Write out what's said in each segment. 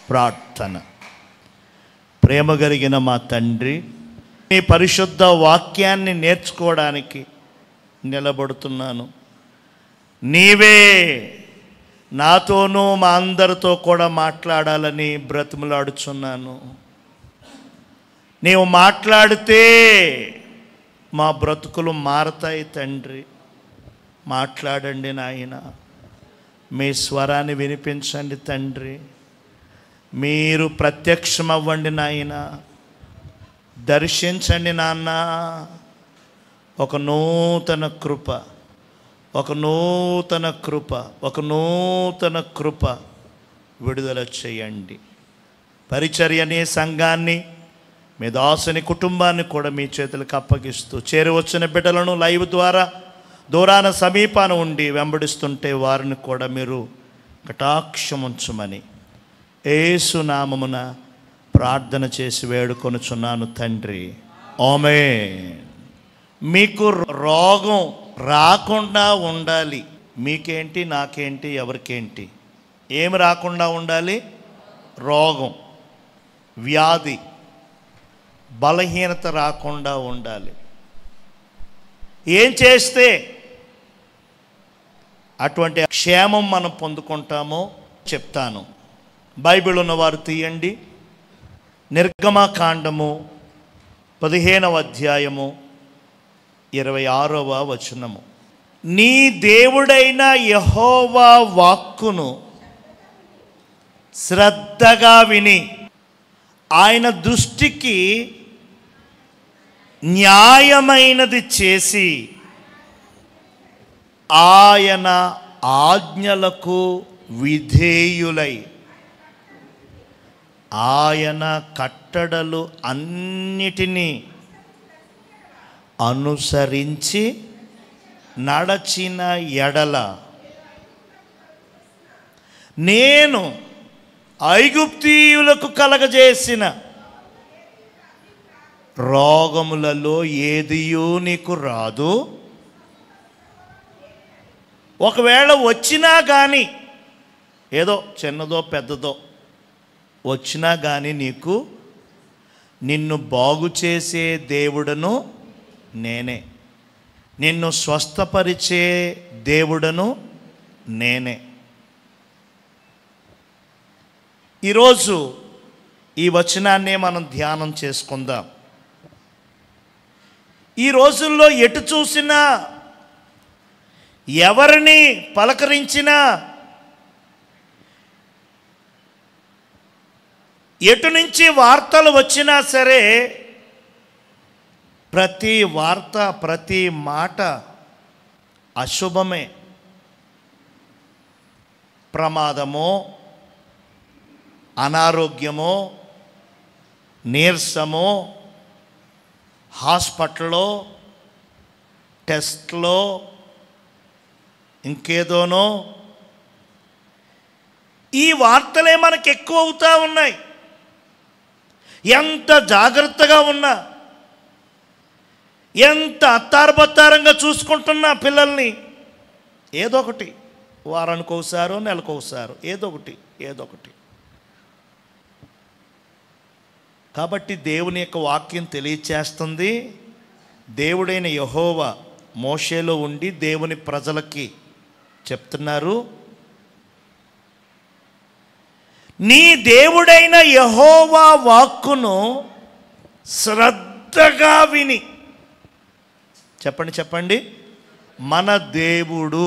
ప్రార్థన. ప్రేమ కలిగిన మా తండ్రి, నీ పరిశుద్ధ వాక్యాన్ని నేర్చుకోవడానికి నిలబడుతున్నాను. నీవే నాతోనూ మా అందరితో కూడా మాట్లాడాలని బ్రతిమలాడుచున్నాను. నీవు మాట్లాడితే మా బ్రతుకులు మారతాయి తండ్రి. మాట్లాడండి నాయన, మీ స్వరాన్ని వినిపించండి తండ్రి. మీరు ప్రత్యక్షమవ్వండి నాయన, దర్శించండి నాన్న. ఒక నూతన కృప, ఒక నూతన కృప, ఒక నూతన కృప విడుదల చేయండి. పరిచర్యని, సంఘాన్ని, మీ దాసుని కుటుంబాన్ని కూడా మీ చేతులకు అప్పగిస్తూ, చేరవచ్చిన బిడ్డలను లైవ్ ద్వారా దూరాన సమీపాన ఉండి వెంబడిస్తుంటే వారిని కూడా మీరు కటాక్షముంచమని యేసు నామమున ప్రార్థన చేసి వేడుకొనుచున్నాను తండ్రి, ఆమేన్. మీకు రోగం రాకుండా ఉండాలి. మీకేంటి, నాకేంటి, ఎవరికేంటి? ఏమి రాకుండా ఉండాలి? రోగం, వ్యాధి, బలహీనత రాకుండా ఉండాలి. ఏం చేస్తే అటువంటి క్షేమం మనం పొందుకుంటామో చెప్తాను. బైబిల్ ఉన్నవారు తీయండి. నిర్గమకాండము 15వ అధ్యాయము 26వ వచనము. నీ దేవుడైన యెహోవా వాక్కును శ్రద్ధగా విని ఆయన దృష్టికి న్యాయమైనది చేసి ఆయన ఆజ్ఞలకు విధేయులై ఆయన కట్టడలు అన్నిటినీ అనుసరించి నడచిన ఎడల నేను ఐగుప్తీయులకు కలగజేసిన రోగములలో ఏదియూ నీకు రాదు. ఒకవేళ వచ్చినా కానీ, ఏదో చిన్నదో పెద్దదో వచ్చినా కానీ నిన్ను బాగు చేసే దేవుడను నేనే, నిన్ను స్వస్థపరిచే దేవుడను నేనే. ఈరోజు ఈ వచనాన్నే మనం ధ్యానం చేసుకుందాం. ఈ రోజుల్లో ఎటు చూసినా, ఎవరిని పలకరించినా, ఎటు నుంచి వార్తలు వచ్చినా సరే, ప్రతి వార్త, ప్రతి మాట అశుభమే. ప్రమాదమో, అనారోగ్యమో, నీరసమో, హాస్పిటల్లో టెస్ట్లో, ఇంకేదోనో, ఈ వార్తలే మనకు ఎక్కువ అవుతూ ఉన్నాయి. ఎంత జాగ్రత్తగా ఉన్నా, ఎంత అత్తారబత్తారంగా చూసుకుంటున్నా పిల్లల్ని, ఏదో ఒకటి వారానికి ఒకసారో నెలకు ఒకసారో ఏదో ఒకటి. కాబట్టి దేవుని యొక్క వాక్యం తెలియచేస్తుంది. దేవుడైన యెహోవా మోషేలో ఉండి దేవుని ప్రజలకి చెప్తున్నారు, నీ దేవుడైన యెహోవా వాక్కును శ్రద్ధగా విని. చెప్పండి. మన దేవుడు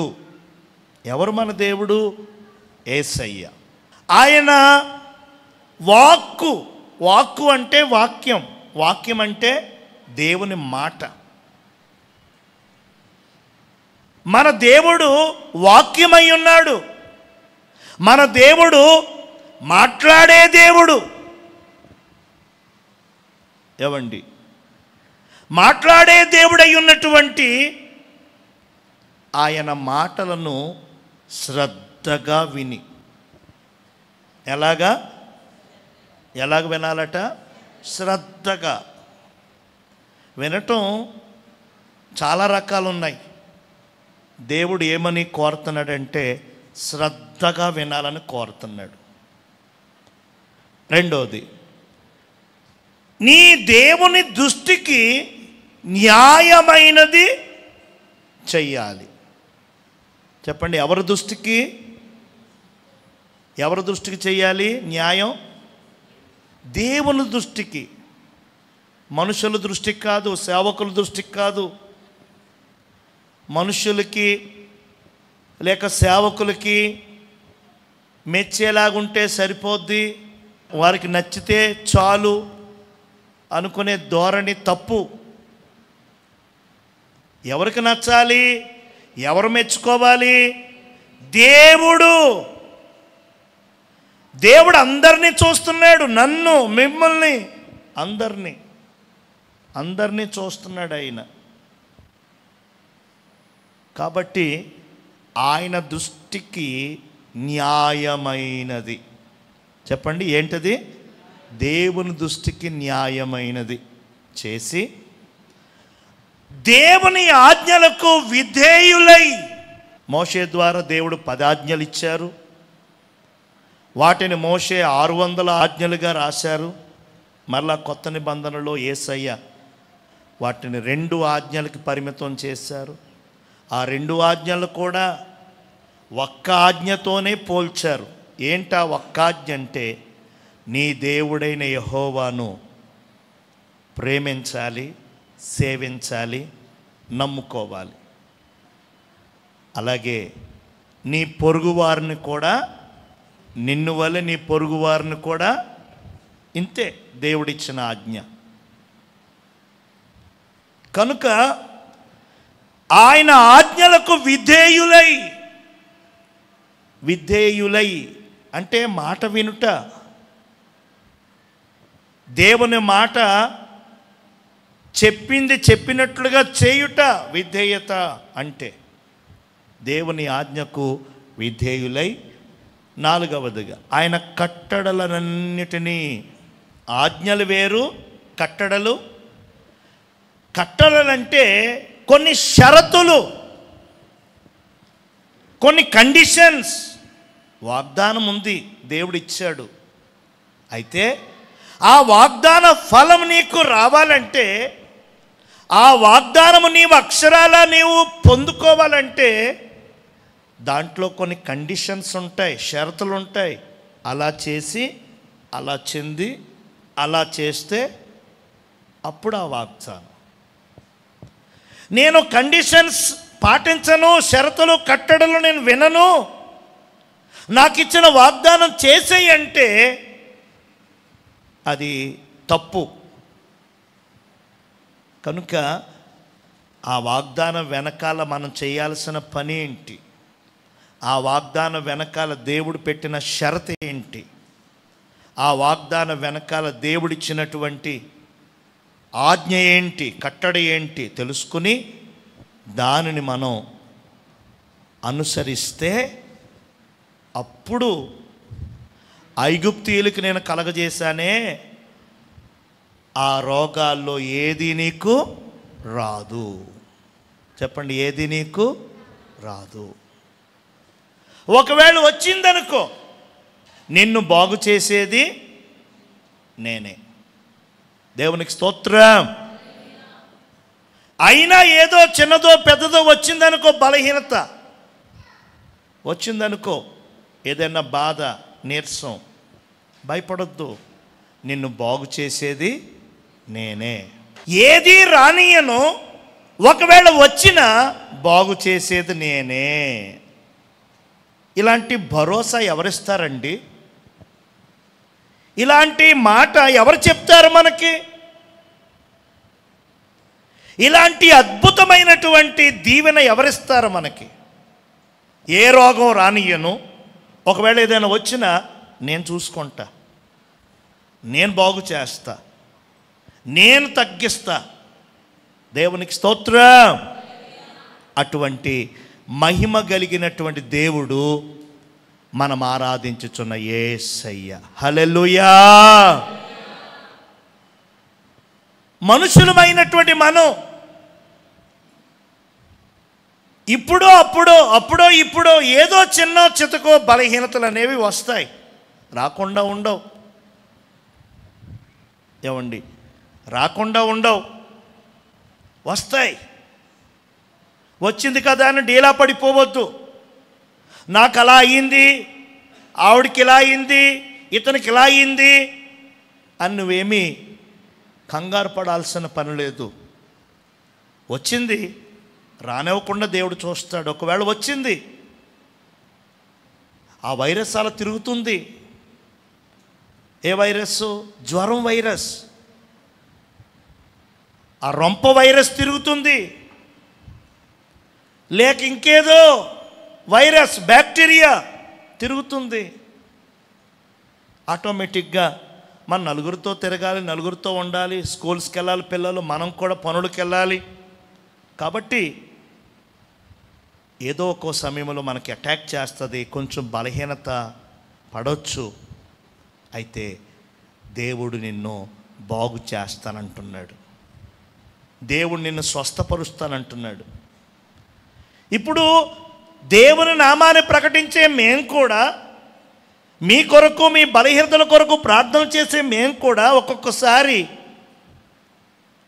ఎవరు? మన దేవుడు యేసయ్య. ఆయన వాక్కు అంటే వాక్యం అంటే దేవుని మాట. మన దేవుడు వాక్యమై ఉన్నాడు. మన దేవుడు మాట్లాడే దేవుడు. ఏవండి, మాట్లాడే దేవుడై ఉన్నటువంటి ఆయన మాటలను శ్రద్ధగా విని. ఎలాగ వినాలట? శ్రద్ధగా వినటం చాలా రకాలు ఉన్నాయి. దేవుడు ఏమని కోరుతున్నాడంటే శ్రద్ధగా వినాలని కోరుతున్నాడు. రెండోది, నీ దేవుని దృష్టికి న్యాయమైనది చెయ్యాలి. చెప్పండి, ఎవరి దృష్టికి చెయ్యాలి న్యాయం? దేవుని దృష్టికి, మనుషుల దృష్టికి కాదు, సేవకుల దృష్టికి కాదు. మనుషులకి లేక సేవకులకి మెచ్చేలాగుంటే సరిపోద్ది, వారికి నచ్చితే చాలు అనుకునే ధోరణి తప్పు. ఎవరికి నచ్చాలి? ఎవరు మెచ్చుకోవాలి? దేవుడు అందరినీ చూస్తున్నాడు, నన్ను, మిమ్మల్ని, అందరినీ చూస్తున్నాడు ఆయన. కాబట్టి ఆయన దృష్టికి న్యాయమైనది. చెప్పండి, ఏంటది? దేవుని దృష్టికి న్యాయమైనది చేసి దేవుని ఆజ్ఞలకు విధేయులై. మోషే ద్వారా దేవుడు 10 ఆజ్ఞలు ఇచ్చారు. వాటిని మోషే 600 ఆజ్ఞలుగా రాశారు. మరలా కొత్త నిబంధనలో యేసయ్య వాటిని 2 ఆజ్ఞలకి పరిమితం చేశారు. ఆ 2 ఆజ్ఞలు కూడా ఒక్క ఆజ్ఞతోనే పోల్చారు. ఏంటా ఒక్క ఆజ్ఞ అంటే, నీ దేవుడైన యెహోవాను ప్రేమించాలి, సేవించాలి, నమ్ముకోవాలి. అలాగే నీ పొరుగువారిని కూడా, నిన్ను వలె నీ పొరుగువారిని కూడా. ఇంతే దేవుడిచ్చిన ఆజ్ఞ. కనుక ఆయన ఆజ్ఞలకు విధేయులై అంటే మాట వినుట, దేవుని మాట చెప్పింది చెప్పినట్లుగా చేయుట విధేయత అంటే. దేవుని ఆజ్ఞకు విధేయులై. 4వదిగా, ఆయన కట్టడలన్నిటినీ, ఆజ్ఞలు వేరు, కట్టడలంటే కొన్ని షరతులు, కొన్ని కండిషన్స్. వాగ్దానం ఉంది, దేవుడు ఇచ్చాడు. అయితే ఆ వాగ్దాన ఫలం నీకు రావాలంటే, ఆ వాగ్దానము నీవు అక్షరాలా నీవు పొందుకోవాలంటే దాంట్లో కొన్ని కండిషన్స్ ఉంటాయి, షరతులు ఉంటాయి. అలా చేసి, అలా చెంది, అలా చేస్తే అప్పుడు ఆ వాగ్దానం. నేను కండిషన్స్ పాటించను, షరతులు కట్టడలు నేను వినను, నాకు ఇచ్చిన వాగ్దానం చేసేయి అంటే అది తప్పు. కనుక ఆ వాగ్దానం వెనకాల మనం చేయాల్సిన పని ఏంటి? ఆ వాగ్దానం వెనకాల దేవుడు పెట్టిన షరతు ఏంటి? ఆ వాగ్దానం వెనకాల దేవుడిచ్చినటువంటి ఆజ్ఞ ఏంటి, కట్టడ ఏంటి తెలుసుకుని దానిని మనం అనుసరిస్తే అప్పుడు ఐగుప్తీయులకి నేను కలగజేశానే ఆ రోగాల్లో ఏది నీకు రాదు. చెప్పండి, ఏది నీకు రాదు. ఒకవేళ వచ్చిందనుకో, నిన్ను బాగు చేసేది నేనే. దేవునికి స్తోత్రం. అయినా ఏదో చిన్నదో పెద్దదో వచ్చిందనుకో, బలహీనత వచ్చిందనుకో, ఏదైనా బాధ, నీరసం, భయపడొద్దు. నిన్ను బాగు చేసేది నేనే. ఏది రానియను, ఒకవేళ వచ్చినా బాగు చేసేది నేనే. ఇలాంటి భరోసా ఎవరిస్తారండి? ఇలాంటి మాట ఎవరు చెప్తారు మనకి? ఇలాంటి అద్భుతమైనటువంటి దీవెన ఎవరిస్తారు మనకి? ఏ రోగం రానియను, ఒకవేళ ఏదైనా వచ్చినా నేను చూసుకుంటా, నేను బాగు చేస్తా, నేను తగ్గిస్తా. దేవునికి స్తోత్రం. అటువంటి మహిమ కలిగినటువంటి దేవుడు మనం ఆరాధించుచున్న యేసయ్య. హల్లెలూయా. మనుషులమైనటువంటి మనం ఇప్పుడో ఏదో చిన్న చితకో బలహీనతలు అనేవి వస్తాయి, రాకుండా ఉండవు. ఏమండి, రాకుండా ఉండవు, వస్తాయి. వచ్చింది కదా అని డీలా పడిపోవద్దు. నాకు అలా అయ్యింది, ఆవిడికి ఇలా అయింది, ఇతనికి ఇలా అయింది అని నువ్వేమీ కంగారు పడాల్సిన పని లేదు. వచ్చింది, రానివ్వకుండా దేవుడు చూస్తాడు. ఒకవేళ వచ్చింది, ఆ వైరస్ అలా తిరుగుతుంది. ఏ వైరస్? జ్వరం వైరస్, ఆ రొంప వైరస్ తిరుగుతుంది. లేక ఇంకేదో వైరస్, బ్యాక్టీరియా తిరుగుతుంది. ఆటోమేటిక్గా మన నలుగురితో తిరగాలి, నలుగురితో ఉండాలి, స్కూల్స్కి వెళ్ళాలి పిల్లలు, మనం కూడా పనులకు వెళ్ళాలి. కాబట్టి ఏదో ఒక సమయంలో మనకి అటాక్ చేస్తుంది, కొంచెం బలహీనత పడవచ్చు. అయితే దేవుడు నిన్ను బాగు చేస్తానంటున్నాడు, దేవుడు నిన్ను స్వస్థపరుస్తానంటున్నాడు. ఇప్పుడు దేవుని నామాన్ని ప్రకటించే మేము కూడా, మీ కొరకు, మీ బలహీనతల కొరకు ప్రార్థన చేసే మేము కూడా ఒక్కొక్కసారి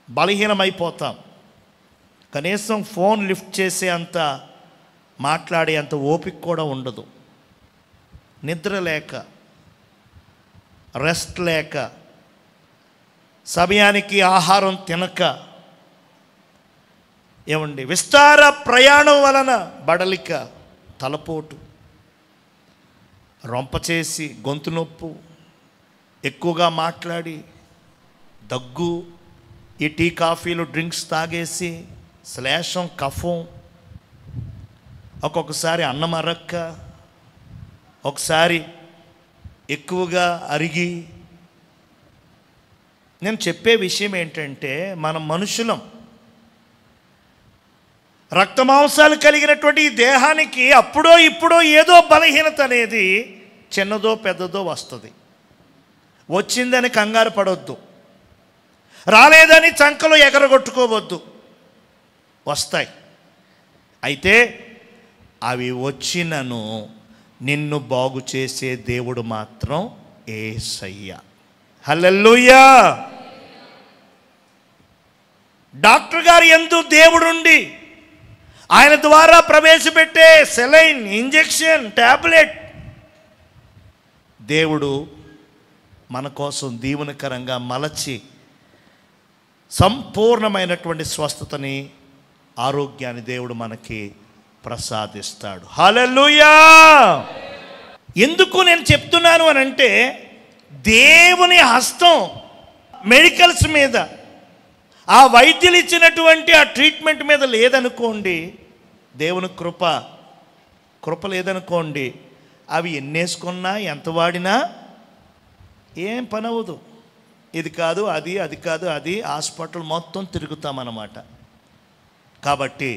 బలహీనమైపోతాం. కనీసం ఫోన్ లిఫ్ట్ చేసే అంత, మాట్లాడే అంత ఓపిక కూడా ఉండదు. నిద్ర లేక, రెస్ట్ లేక, సమయానికి ఆహారం తినక, ఏమండి, విస్తార ప్రయాణం వలన బడలిక, తలపోటు, రొంప చేసి గొంతు నొప్పు, ఎక్కువగా మాట్లాడి దగ్గు, ఈ టీ కాఫీలు డ్రింక్స్ తాగేసి శ్లేషం, కఫం, ఒక్కొక్కసారి అన్నం అరక్క, ఒకసారి ఎక్కువగా అరిగి. నేను చెప్పే విషయం ఏంటంటే, మనం మనుషులం, రక్తమాంసాలు కలిగినటువంటి ఈ దేహానికి అప్పుడో ఇప్పుడో ఏదో బలహీనత అనేది చిన్నదో పెద్దదో వస్తుంది. వచ్చిందని కంగారు పడొద్దు, రాలేదని చంకలో ఎగరగొట్టుకోవద్దు, వస్తాయి. అయితే అవి వచ్చినను నిన్ను బాగు చేసే దేవుడు మాత్రం యేసయ్య. హల్లెలూయా. డాక్టర్ గారు యందు దేవుడుండి ఆయన ద్వారా ప్రవేశపెట్టే సెలైన్, ఇంజెక్షన్, టాబ్లెట్ దేవుడు మన కోసం దీవెనకరంగా మలచి సంపూర్ణమైనటువంటి స్వస్థతని, ఆరోగ్యాన్ని దేవుడు మనకి ప్రసాదిస్తాడు. హల్లెలూయా. ఎందుకు నేను చెప్తున్నాను అని అంటే, దేవుని హస్తం మెడికల్స్ మీద, ఆ వైద్యులు ఇచ్చినటువంటి ఆ ట్రీట్మెంట్ మీద లేదనుకోండి, దేవుని కృప లేదనుకోండి, అవి ఎన్నేసుకున్నా ఎంత వాడినా ఏం పని అవ్వదు. ఇది కాదు అది, అది కాదు అది, హాస్పిటల్ మొత్తం తిరుగుతామన్నమాట. కాబట్టి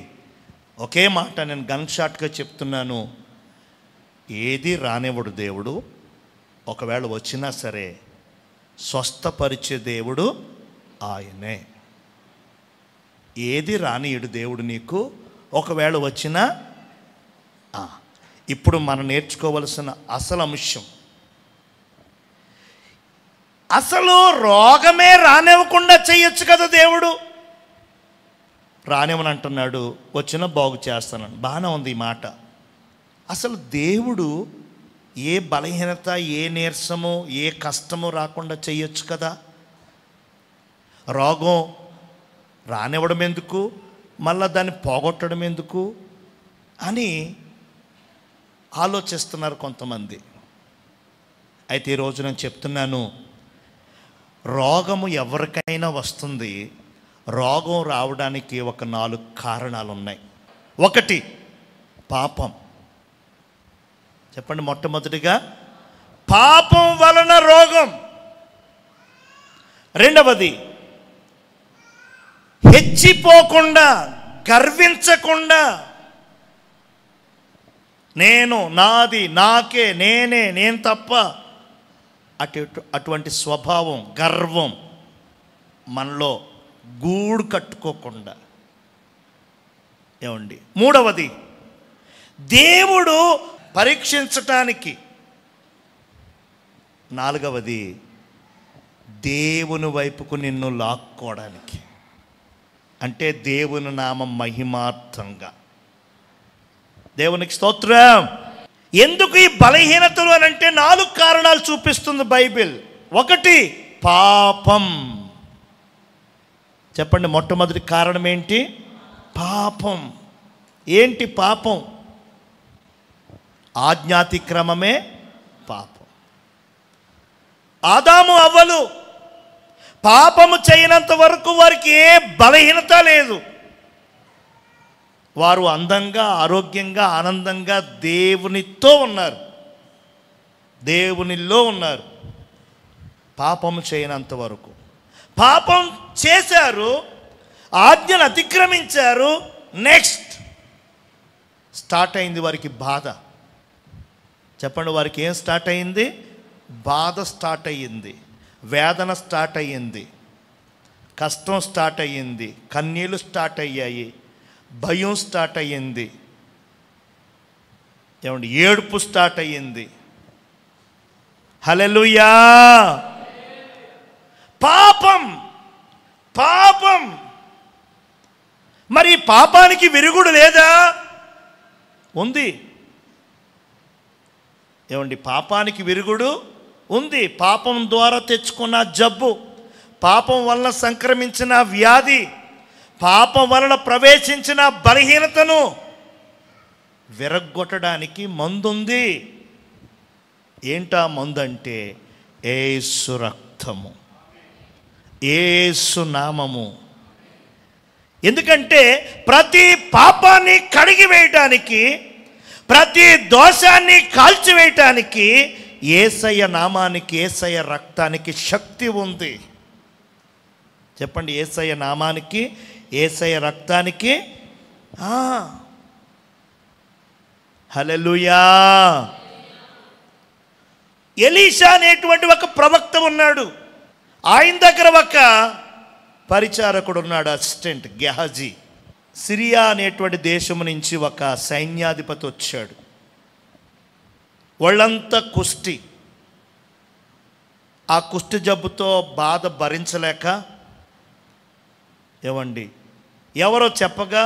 ఒకే మాట నేను గన్ షాట్గా చెప్తున్నాను, ఏది రానివ్వడు దేవుడు. ఒకవేళ వచ్చినా సరే స్వస్థపరిచే దేవుడు ఆయనే. ఏది రానియడు దేవుడు నీకు, ఒకవేళ వచ్చినా. ఇప్పుడు మనం నేర్చుకోవలసిన అసలు అంశం, అసలు రోగమే రానివ్వకుండా చేయొచ్చు కదా దేవుడు. రానివ్వని అంటున్నాడు, వచ్చినా బాగు చేస్తానని. బాగానే ఉంది ఈ మాట. అసలు దేవుడు ఏ బలహీనత, ఏ నీరసము, ఏ కష్టము రాకుండా చేయొచ్చు కదా. రోగం రానివ్వడం ఎందుకు, మళ్ళా దాన్ని పోగొట్టడం ఎందుకు అని ఆలోచిస్తున్నారు కొంతమంది. అయితే ఈరోజు నేను చెప్తున్నాను, రోగము ఎవరికైనా వస్తుంది. రోగం రావడానికి ఒక 4 కారణాలు ఉన్నాయి. ఒకటి పాపం. చెప్పండి, మొట్టమొదటిగా పాపం వలన రోగం. రెండవది హెచ్చిపోకుండా, గర్వించకుండా, నేను, నాది, నాకే, నేనే, నేను తప్ప, అటువంటి స్వభావం, గర్వం మనలో గూడు కట్టుకోకుండా. ఏమండి, మూడవది దేవుడు పరీక్షించటానికి. నాలుగవది దేవుని వైపుకు నిన్ను లాక్కోవడానికి, అంటే దేవుని నామం మహిమార్థంగా. దేవునికి స్తోత్రం. ఎందుకు ఈ బలహీనతలు అని అంటే 4 కారణాలు చూపిస్తుంది బైబిల్. 1, పాపం. చెప్పండి, మొట్టమొదటి కారణం ఏంటి? పాపం. ఏంటి పాపం? ఆజ్ఞాతిక్రమమే పాపం. ఆదాము అవ్వలు పాపము చేయనంత వరకు వారికి ఏ బలహీనత లేదు. వారు అందంగా, ఆరోగ్యంగా, ఆనందంగా దేవునితో ఉన్నారు, దేవునిలో ఉన్నారు. పాపము చేయనంత వరకు. పాపం చేశారు, ఆజ్ఞను అతిక్రమించారు. నెక్స్ట్ స్టార్ట్ అయింది వారికి బాధ. చెప్పండి, వారికి ఏం స్టార్ట్ అయ్యింది? బాధ స్టార్ట్ అయ్యింది, వేదన స్టార్ట్ అయ్యింది, కష్టం స్టార్ట్ అయ్యింది, కన్నీళ్ళు స్టార్ట్ అయ్యాయి, భయం స్టార్ట్ అయ్యింది, ఏమండి, ఏడుపు స్టార్ట్ అయ్యింది. హల్లెలూయా. పాపం, పాపం. మరి పాపానికి విరుగుడు లేదా? ఉంది. ఏమండి, పాపానికి విరుగుడు ఉంది. పాపం ద్వారా తెచ్చుకున్న జబ్బు, పాపం వలన సంక్రమించిన వ్యాధి, పాపం వలన ప్రవేశించిన బలహీనతను విరగ్గొట్టడానికి మందుంది. ఏంటా మందంటే యేసు రక్తము, యేసు నామము. ఎందుకంటే ప్రతి పాపాన్ని కడిగి వేయటానికి, ప్రతి దోషాన్ని కాల్చివేయటానికి యేసయ్య నామానికి, యేసయ్య రక్తానికి శక్తి ఉంది. చెప్పండి, యేసయ్య నామానికి, యేసయ్య రక్తానికి. హల్లెలూయా. ఎలీషా అనేటువంటి ఒక ప్రవక్త ఉన్నాడు. ఆయన దగ్గర ఒక పరిచారకుడు ఉన్నాడు, అసిస్టెంట్ గెహజీ. సిరియా అనేటువంటి దేశం నుంచి ఒక సైన్యాధిపతి వచ్చాడు. వాళ్ళంతా కుష్టి. ఆ కుష్టి జబ్బుతో బాధ భరించలేక, ఏమండి, ఎవరో చెప్పగా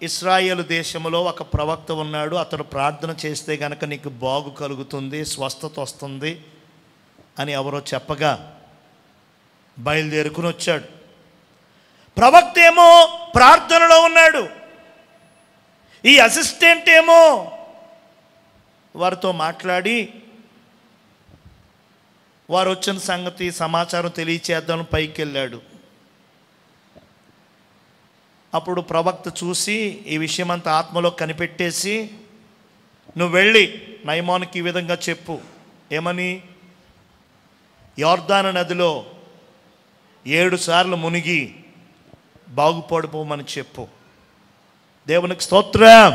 ఇశ్రాయేలు దేశంలో ఒక ప్రవక్త ఉన్నాడు, అతడు ప్రార్థన చేస్తే గనక నీకు బాగు కలుగుతుంది, స్వస్థత వస్తుంది అని ఎవరో చెప్పగా బయలుదేరుకుని వచ్చాడు. ప్రవక్త ఏమో ప్రార్థనలో ఉన్నాడు, ఈ అసిస్టెంట్ ఏమో వారితో మాట్లాడి వారు వచ్చిన సంగతి సమాచారం తెలియచేద్దామని పైకి వెళ్ళాడు. అప్పుడు ప్రవక్త చూసి ఈ విషయం అంతా ఆత్మలో కనిపెట్టేసి, నువ్వు వెళ్ళి నయమానుకి ఈ విధంగా చెప్పు. ఏమని? యోర్దాను నదిలో 7 సార్లు మునిగి బాగుపడిపోమని చెప్పు. దేవునికి స్తోత్రం.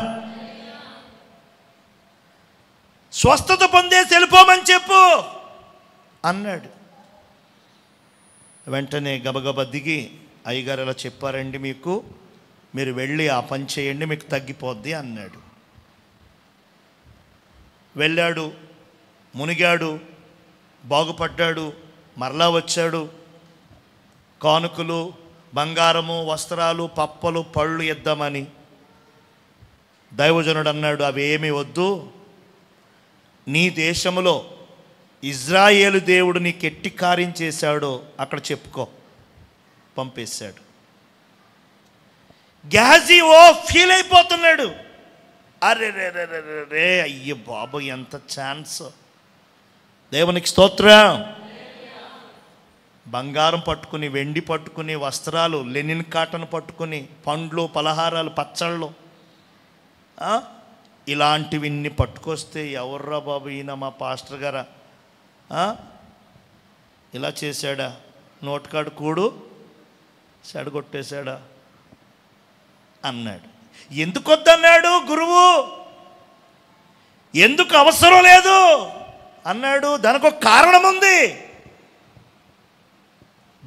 స్వస్థత పొందేసి వెళ్ళిపోమని చెప్పు అన్నాడు. వెంటనే గబగబా దిగి, అయ్యగారు ఇలా చెప్పారండి మీకు, మీరు వెళ్ళి ఆ పని చేయండి, మీకు తగ్గిపోద్ది అన్నాడు. వెళ్ళాడు, మునిగాడు, బాగుపడ్డాడు, మరలా వచ్చాడు. కానుకలు, బంగారము, వస్త్రాలు, పప్పలు, పళ్ళు ఇద్దామని. దైవజనుడు అన్నాడు, అవి ఏమీ వద్దు, నీ దేశంలో ఇజ్రాయేలు దేవుడు నీకు ఎట్టి కార్యం చేశాడో అక్కడ చెప్పుకో. పంపేశాడు. గెహజీ ఫీల్ అయిపోతున్నాడు. అరే రే రే రే రే, అయ్యో బాబు, ఎంత ఛాన్స్. దేవునికి స్తోత్రం. బంగారం పట్టుకుని, వెండి పట్టుకుని, వస్త్రాలు, లెనిన్ కాటన్ పట్టుకుని, పండ్లు, పలహారాలు, పచ్చళ్ళు, ఇలాంటివన్నీ పట్టుకొస్తే ఎవర్రా బాబు ఈయన, మా పాస్టర్ గారా ఇలా చేశాడా, నోటికాడు కూడు చెడగొట్టేశాడా అన్నాడు. ఎందుకు వద్దన్నాడు గురువు? ఎందుకు అవసరం లేదు అన్నాడు? దానికి ఒక కారణం ఉంది,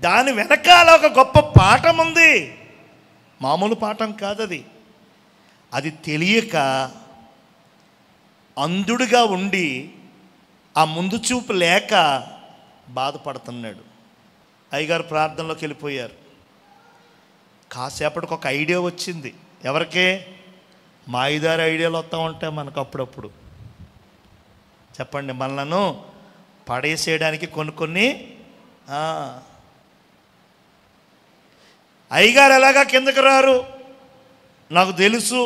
దాని వెనకాల ఒక గొప్ప పాఠం ఉంది. మామూలు పాఠం కాదది. అది తెలియక అంధుడిగా ఉండి, ఆ ముందు చూపు లేక బాధపడుతున్నాడు. అయ్యగారు ప్రార్థనలోకి వెళ్ళిపోయారు. కాసేపటికి ఒక ఐడియా వచ్చింది. ఎవరికే? మా ఐదారు ఐడియాలు వస్తూ ఉంటాయి మనకు అప్పుడప్పుడు. చెప్పండి, మనలను పడేసేయడానికి కొన్ని అయ్యగారు ఎలాగా కిందకి రారు నాకు తెలుసు.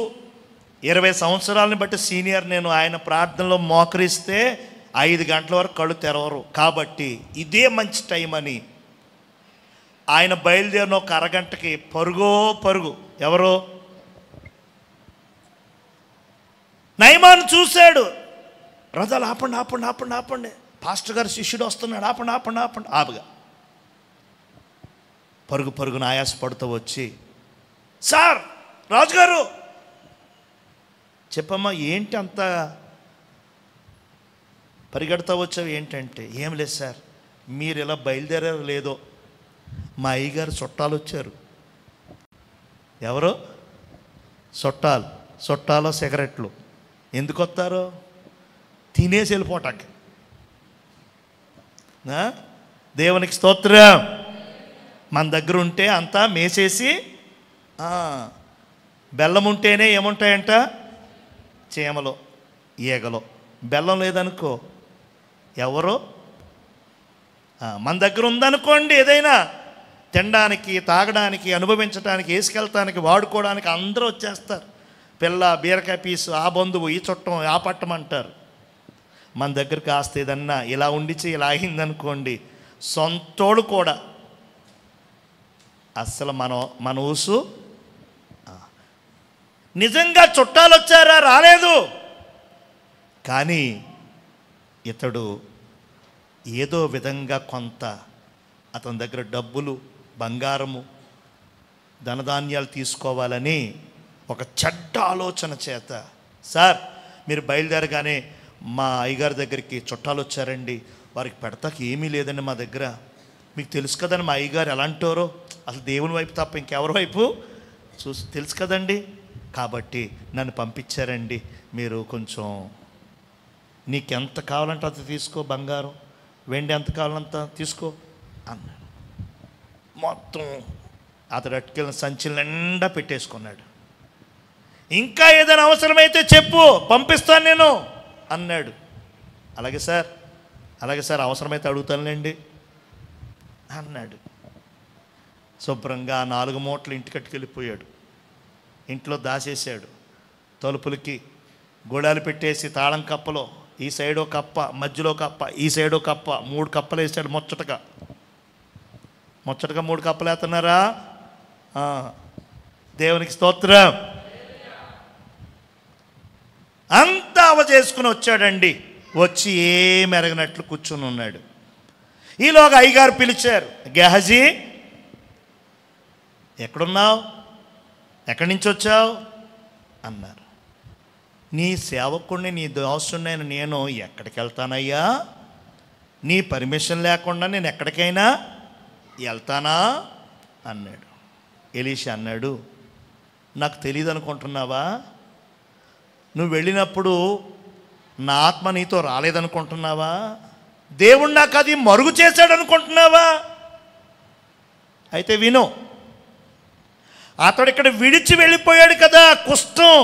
20 సంవత్సరాలని బట్టి సీనియర్ నేను. ఆయన ప్రార్థనలో మోకరిస్తే 5 గంటల వరకు కళ్ళు తెరవరు. కాబట్టి ఇదే మంచి టైం అని ఆయన బయలుదేరిన ఒక అరగంటకి పరుగు ఎవరో నయమాను చూశాడు. రథాలు ఆపండి ఆపండి ఆపండి ఆపండి, పాస్టర్ గారు శిష్యుడు వస్తున్నాడు, ఆపండి ఆపండి ఆపండి. ఆపగా పరుగున ఆయాసపడుతూ వచ్చి, సార్ రాజుగారు చెప్పమ్మా, ఏంటి అంత పరిగెడతా వచ్చావు ఏంటంటే, ఏం లేదు సార్, మీరు ఇలా బయలుదేరారు లేదో, మా అయ్యగారు చుట్టాలు వచ్చారు. ఎవరో చుట్టాలో సిగరెట్లు. ఎందుకు వస్తారో? తినేసి వెళ్ళిపోటానికి. దేవునికి స్తోత్రం. మన దగ్గర ఉంటే అంతా మేసేసి, బెల్లం ఉంటేనే ఏముంటాయంట? చీమలో, ఈగలో. బెల్లం లేదనుకో ఎవరో. మన దగ్గర ఉందనుకోండి, ఏదైనా తినడానికి, తాగడానికి, అనుభవించడానికి, వేసుకెళ్తానికి, వాడుకోవడానికి అందరూ వచ్చేస్తారు. పిల్ల, బీరకాయ పీసు, ఆ బంధువు, ఈ చుట్టం, ఆ పట్టం అంటారు. మన దగ్గర కాస్త ఏదన్నా ఇలా ఉండిచి ఇలా అయిందనుకోండి, సొంతోడు కూడా అస్సలు మన ఊసు. నిజంగా చుట్టాలు వచ్చారా? రాలేదు. కానీ ఇతడు ఏదో విధంగా కొంత అతని దగ్గర డబ్బులు, బంగారము, ధనధాన్యాలు తీసుకోవాలని ఒక చెడ్డ ఆలోచన చేత, సార్ మీరు బయలుదేరగానే మా అయ్యగారి దగ్గరికి చుట్టాలు వచ్చారండి, వారికి పెడతాకి ఏమీ లేదండి మా దగ్గర, మీకు తెలుసు కదండి మా అయ్యగారు ఎలాంటారో, అసలు దేవుని వైపు తప్ప ఇంకెవరి వైపు చూసి తెలుసు కదండి, కాబట్టి నన్ను పంపించారండి, మీరు కొంచెం నీకెంత కావాలంటే అంత తీసుకో, బంగారం వెండి ఎంత కావాలంత తీసుకో అన్నాడు. మొత్తం అతడు అట్టుకెళ్ళిన సంచుల నిండా పెట్టేసుకున్నాడు. ఇంకా ఏదైనా అవసరమైతే చెప్పు, పంపిస్తాను నేను అన్నాడు. అలాగే సార్ అవసరమైతే అడుగుతానులేండి అన్నాడు. శుభ్రంగా 4 మూటలు ఇంటికట్టుకెళ్ళిపోయాడు. ఇంట్లో దాచేసాడు. తలుపులకి గోడాలు పెట్టేసి తాళం కప్పలో ఈ సైడో కప్ప, మధ్యలో కప్ప, ఈ సైడో కప్ప, 3 కప్పలు వేసాడు. ముచ్చటగా 3 కప్పలు వేస్తున్నారా? దేవునికి స్తోత్రం. అంతా చేసుకుని వచ్చాడండి. వచ్చి ఏమి ఎరగనట్లు కూర్చుని ఉన్నాడు. ఈలోగా అయ్యగారు పిలిచారు, గెహజీ ఎక్కడున్నావు, ఎక్కడి నుంచి వచ్చావు అన్నారు. నీ సేవకుడిని, నీ దాసుడిని నేను ఎక్కడికి వెళ్తానయ్యా? నీ పర్మిషన్ లేకుండా నేను ఎక్కడికైనా వెళ్తానా అన్నాడు. ఎలీషా అన్నాడు, నాకు తెలియదు అనుకుంటున్నావా? నువ్వు వెళ్ళినప్పుడు నా ఆత్మ నీతో రాలేదనుకుంటున్నావా? దేవుడు నాకు అది మరుగు చేశాడు అనుకుంటున్నావా? అయితే విను, అతడు ఇక్కడ విడిచి వెళ్ళిపోయాడు కదా కుష్ఠం,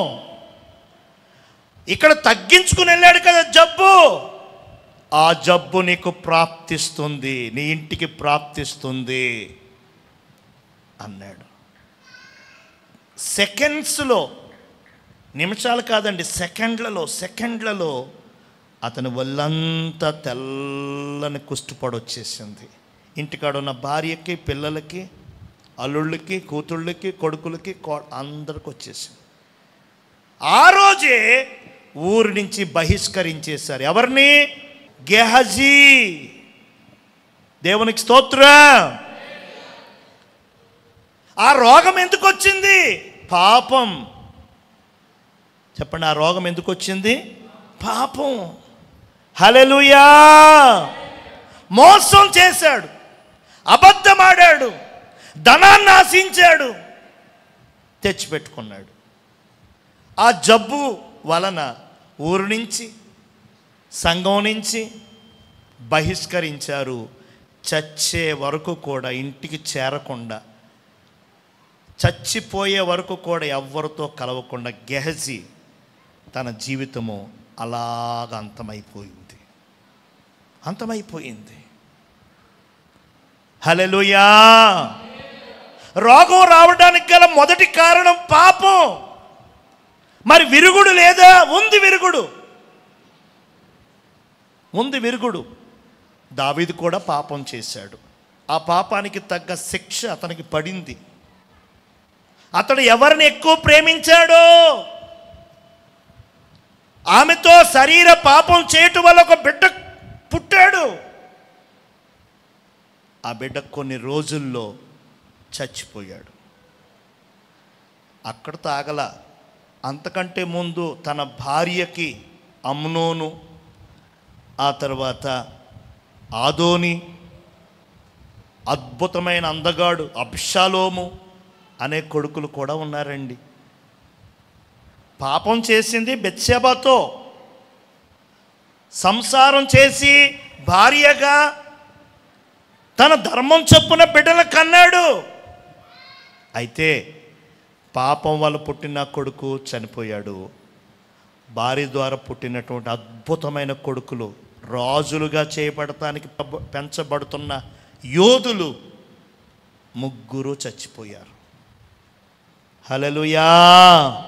ఇక్కడ తగ్గించుకుని వెళ్ళాడు కదా జబ్బు, ఆ జబ్బు నీకు ప్రాప్తిస్తుంది, నీ ఇంటికి ప్రాప్తిస్తుంది అన్నాడు. సెకండ్స్లో, నిమిషాలు కాదండి, సెకండ్లలో అతని ఒళ్ళంతా తెల్లని కుష్ఠపడొచ్చేసింది. ఇంటికాడ ఉన్న భార్యకి, పిల్లలకి, అల్లుళ్ళకి, కూతుళ్ళకి, కొడుకులకి, అందరికి వచ్చేసింది. ఆ రోజే ఊరి నుంచి బహిష్కరించేశారు. ఎవరిని? గెహజీ. దేవునికి స్తోత్రం. ఆ రోగం ఎందుకు వచ్చింది? పాపం. చెప్పండి, ఆ రోగం ఎందుకు వచ్చింది? పాపం. హల్లెలూయా. మోసం చేశాడు, అబద్ధమాడాడు, ధనాన్ని ఆశించాడు, తెచ్చిపెట్టుకున్నాడు. ఆ జబ్బు వలన ఊరు నుంచి, సంఘం నుంచి బహిష్కరించారు. చచ్చే వరకు కూడా ఇంటికి చేరకుండా, చచ్చిపోయే వరకు కూడా ఎవ్వరితో కలవకుండా గెహజీ తన జీవితము అలాగ అంతమైపోయింది. హల్లెలూయా. రోగం రావడానికి గల మొదటి కారణం పాపం. మరి విరుగుడు లేదా? ఉంది విరుగుడు. దావీదు కూడా పాపం చేశాడు. ఆ పాపానికి తగ్గ శిక్ష అతనికి పడింది. అతడు ఎవరిని ఎక్కువ ప్రేమించాడో, ఆమెతో శరీర పాపం చేయటం వల్ల ఒక బిడ్డ పుట్టాడు. ఆ బిడ్డ కొన్ని రోజుల్లో చచ్చిపోయాడు. అక్కడితో ఆగల. అంతకంటే ముందు తన భార్యకి అమ్నోను, ఆ తర్వాత ఆదోని, అద్భుతమైన అందగాడు అబ్షాలోము అనే కొడుకులు కూడా ఉన్నారండి. పాపం చేసింది బెత్షెబతో. సంసారం చేసి భార్యగా తన ధర్మం చొప్పున బిడ్డలు కన్నాడు. అయితే పాపం వల్ల పుట్టిన కొడుకు చనిపోయాడు. భార్య ద్వారా పుట్టినటువంటి అద్భుతమైన కొడుకులు, రాజులుగా చేయబడటానికి పెంచబడుతున్న యోధులు ముగ్గురు చచ్చిపోయారు. హల్లెలూయా.